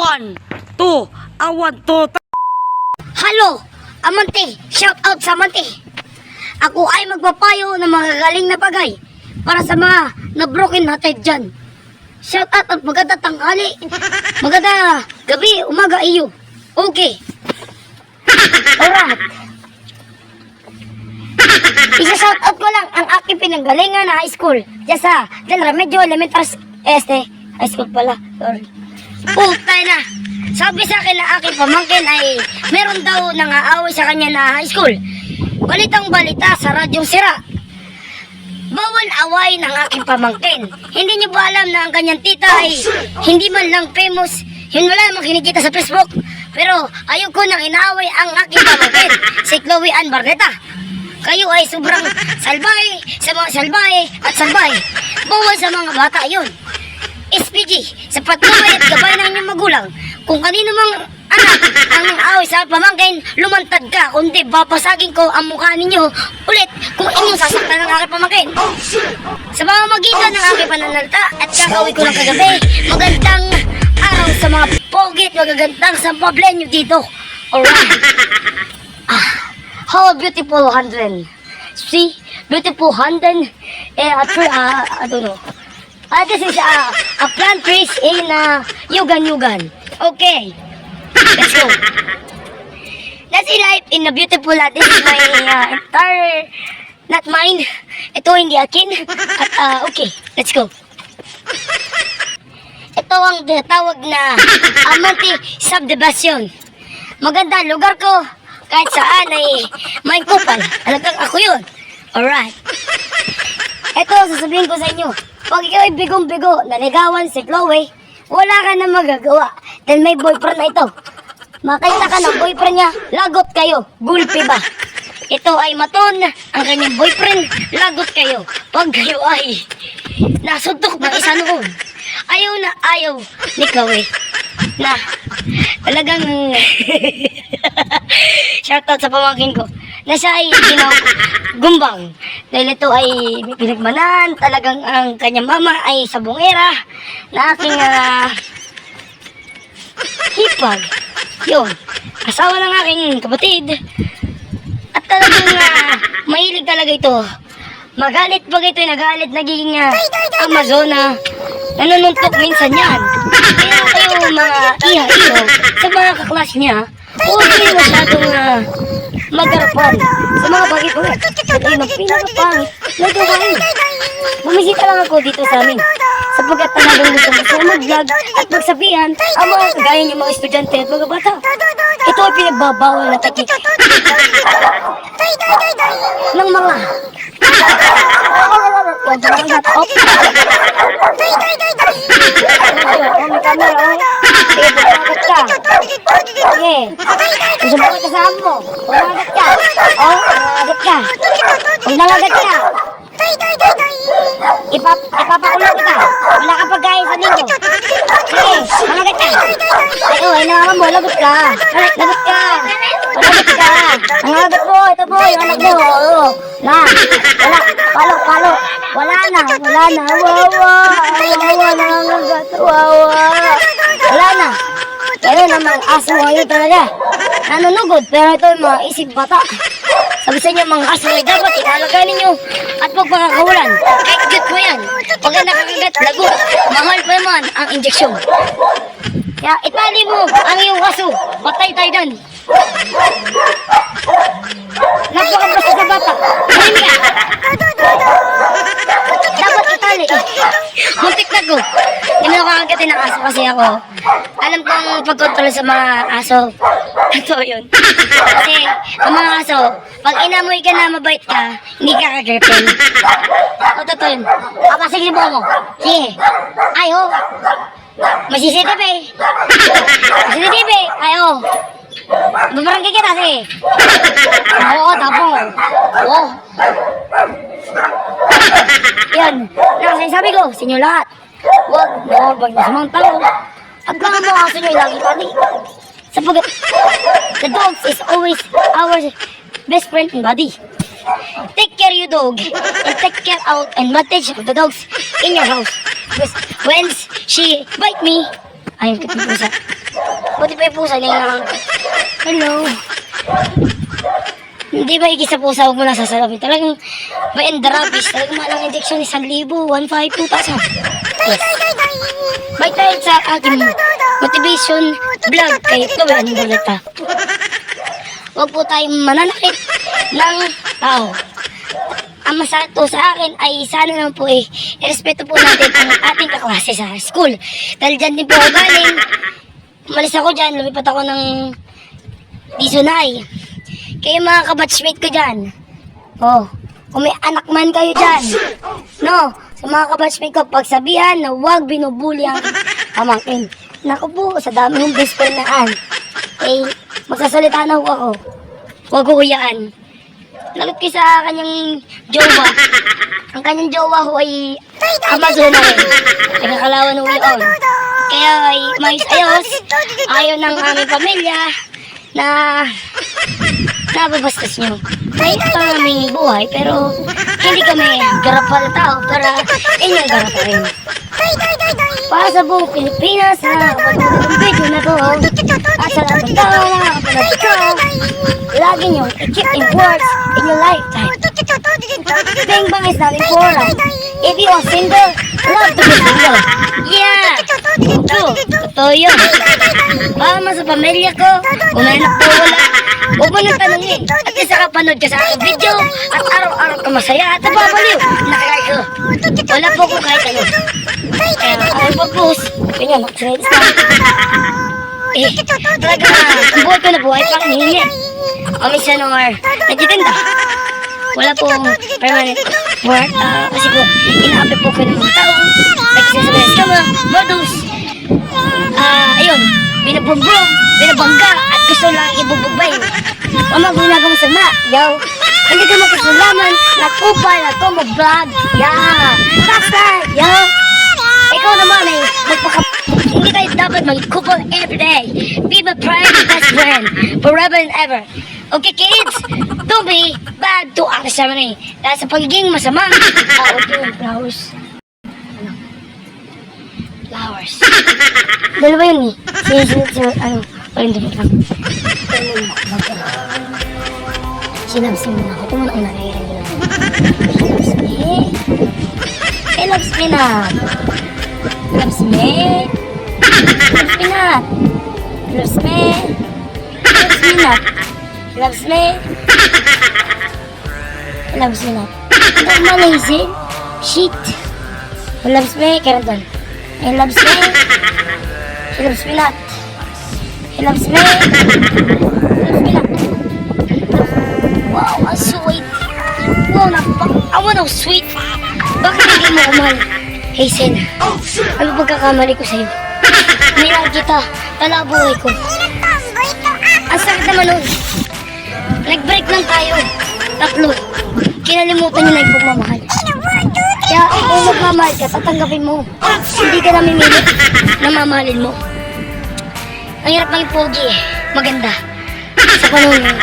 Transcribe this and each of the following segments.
1, 2, awan to. Halo, Amante, shout out sa Amante. Ako ay magpapayo ng mga galing na bagay para sa mga na-broken hearted dyan. Shout out at maganda tanghali, maganda gabi, umaga iyo. Okay. Alright. Isa-shout out ko lang ang aking pinanggalingan na high school. Diyan sa Del Remedyo Elementary High School pala. Sorry. Putay na. Sabi sa akin na aking pamangkin ay meron daw nangaaway sa kanya na high school. Balitang balita sa radyong sira. Bawal away ng aking pamangkin. Hindi niyo ba alam na ang kanyang tita ay hindi man lang famous? Yun wala namang kinikita sa Facebook. Pero ayaw ko nang inaaway ang aking pamangkin, si Chloe Ann Barneta. Kayo ay sobrang salbahe sa mga salbahe at salbahe. Bawal sa mga bata yun. SPG, sa patuloy at gabay ng inyong magulang, kung kanino mang anak ang nang-away sa pamangkin, lumantad ka, kundi babasagin ko ang mukha ninyo ulit kung inyong sasaktan ng aking pamangkin. Sa pamamagitan ng aking pananalita at kakawin ko ng kagabi, magandang araw sa mga pogit, magagandang sampable nyo dito. Alright. How beautiful hundred. See? Beautiful hundred. I don't know. This is a plant trees in Yugan. Okay. Let's go. That's a life in a beautiful this is my entire, not mine. Ito hindi akin. At okay, let's go. Ito ang tinatawag na Amante Subdivision. Maganda lugar ko. Kahit saan ay may kupal. Alagang ako yun. Alright. Ito sasabihin ko sa inyo. Pag ikaw ay bigong-bigo, naligawan si Chloe, wala ka na magagawa. Dahil may boyfriend na ito. Makita ka ng boyfriend niya, lagot kayo. Gulpi ba? Ito ay maton, ang kanyang boyfriend, lagot kayo. Pag kayo ay nasuntok ng isa noon. Ayaw na ayaw ni Chloe. Na talagang shoutout sa pamangkin ko na siya ay gumbang dahil ito ay pinagmanan talagang ang kanyang mama ay sabongera na aking hipag yun, asawa ng aking kapatid at talagang mahilig talaga ito magalit pag ito ay nagalit nagiging Amazona nanununtok minsan yan kaya kayo mga iha-iho sa mga kaklas niya huwag kayo masyadong magarapan sa mga bagay-bagay at ay magpinakapangit na gawain. Bumisita lang ako dito sa amin sapagkat talagang gusto mo mag-vlog at magsabihan ang mga kagaya niyong mga estudyante at mga bata. Ito ay pinagbabawal na teknik ng mga huwag na lang hat-op. May camera, sige, bumagat ka. Sige, susubukan ka sa amo mo. Bumagat ka. Bumagat ka. Huwag nalagat ka. Ipapakulong kita. Wala ka pagkain sa linggo. Sige, bumagat ka. Ay, naman mo, lagot ka. Lagot ka. Lagot ka. Ang lagot mo, ito po, yung anak mo. Na, wala, palo. Wala na. Wala na. Pero namang aso ngayon talaga. Nanunugod, pero ito yung mga isip bata. Sabi sa inyo mga aso ay dapat ikalagay ninyo at huwag makakawalan. Kahit cute mo yan. Pag nakakagat, lagot. Mahal pa naman ang injeksyon. Kaya itali mo ang iyong aso. Patay tayo doon. Napakabasta sa bata. Ngayon ka. Dapat itali. Muntik na ko. Hindi mo nakakagatin ng aso kasi ako. Alam ko ang pagkontrol sa mga aso. Ito yun. Kasi ang mga aso, pag inamoy ka na mabait ka, hindi ka kagirpin. O totoo yun. Sige mo. Sige. Ayo. May CCTV. CCTV. Ayo. Babarangay kita sige. Oo, tapong. Oo. Yan. Sabi ko, sa inyo lahat. Huwag magmasamang tao. At mga mga aso nyo lagi tali. Sapagat, the dogs is always our best friend and buddy. Take care you dog and take care out and manage of the dogs in your house. Because when she bite me, I am keeping pusa. Buti pa yung pusa niya yung hello. Hindi ba ikisa pusa, huwag mo lang sasalapin. Talagang may endarabis. Talagang malang injection 1,000, 1,500, 2,000. Yes. Bye tayo sa ating motivation vlog kay Chloe Anindoleta. Huwag po tayong mananakit ng tao. Ang masakit po sa akin ay sana naman po irespeto po natin ang ating kaklase sa school. Dahil dyan din po ako galing. Umalis ako dyan, lumipat ako ng Disunay. Kayo mga kabatchmate ko dyan. Oh, kung may anak man kayo dyan. No, sa mga kabatchmate ko, pagsabihan na huwag binubuli ang pamangkin. Naku po, sa dami yung best friend na magsasalita na ho ako. Huwag huyaan. Lagot kayo sa kanyang jowa. Ang kanyang jowa ho ay Amazona rin. Nagkakalawan ho yun. Kaya ay mayos-ayos. Ayaw ng aming pamilya na nababastos nyo. Kahit pa aming buhay, pero hindi kami garapal na tao para inyong garapal rin. Para sa buong Pilipinas na kapatid ng video na to, at sa lahat ng tao na kapatid ko, lagi nyo i-keep in words in your lifetime. Bang bang is not important. If you are single, love to be single. Yeah! True. Totoo yun. Para sa pamilya ko, kung may anak ko wala, huwag mo nang tanongin. At isa ka panood ka sa aking video, at araw-araw ka masaya at nababaliw. Nakakay ko. Wala po ko kahit ano. Kaya ako pag-post. Ganyan, nakasalitis na. Talaga, ang buhay ko na buhay pang hihingi. O minsan or nagtitinda. Wala pong permanent work. Kasi po, ina-apply po ko ng mga tao. Nagsasabihin sa kama, modus. Ayun, binabumbong, binabangga, at gusto lang ibubugbay. Mama, ginagawa sa ma. Yo, hindi ka makasalaman, nagkupal, na to, mag-vlog. Yeah, that's right, yo. Ikaw naman ay hindi tayo dapat mag-couple everyday. Be my private best friend, forever and ever. Okay, kids? Don't be bad to Ate Samari. Dahil sa pagiging masama. Okay, flowers. Ano? Flowers. Dalawa yun eh. Ayun, dito lang. Sinabsin mo na ako. Tumulong na nairin ko na. She loves me na. Loves me. Loves me na. Loves me. Loves me na. Loves me. Loves me not. Don't malaise. Shit. He loves me. Kaya doon. He loves me. He loves me not. He loves me. He loves me not. Wow, ang sweet. Wow, napakawan ang sweet. Bakit hindi mo kumahal? Hazel, ano pagkakamali ko sa'yo? Mayroon kita. Tala buhay ko. Ang sakit naman nun. Nag-break lang tayo. Tatlo. Kinalimutan niyo na yung pagmamahal. Kaya kung magmamahal ka, tatanggapin mo. Hindi ka na mimilit na mamahalin mo. Ang hirap maging pogi eh. Maganda. Sa panahon yun.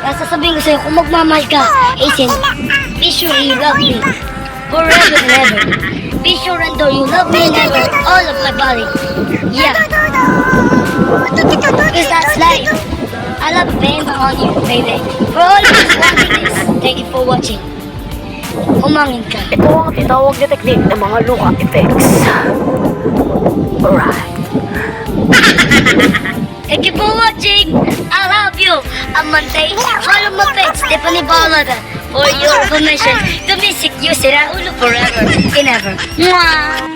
Kaya sasabihin ko sa'yo, kung magmamahal ka, Hazel, be sure you love me. Forever and ever. Be sure and know you love me and ever. All of my body. Yeah. Because that's life. I love fame on you, baby. For all of us watching this, thank you for watching. Humangin ka. Ito ang tinawag na teknik ng mga luka effects. Alright. Thank you for watching. I love you. I'm Monday. Follow my page, Stephanie Balada. For your information, the music you say, Raulo forever and ever. Mwah!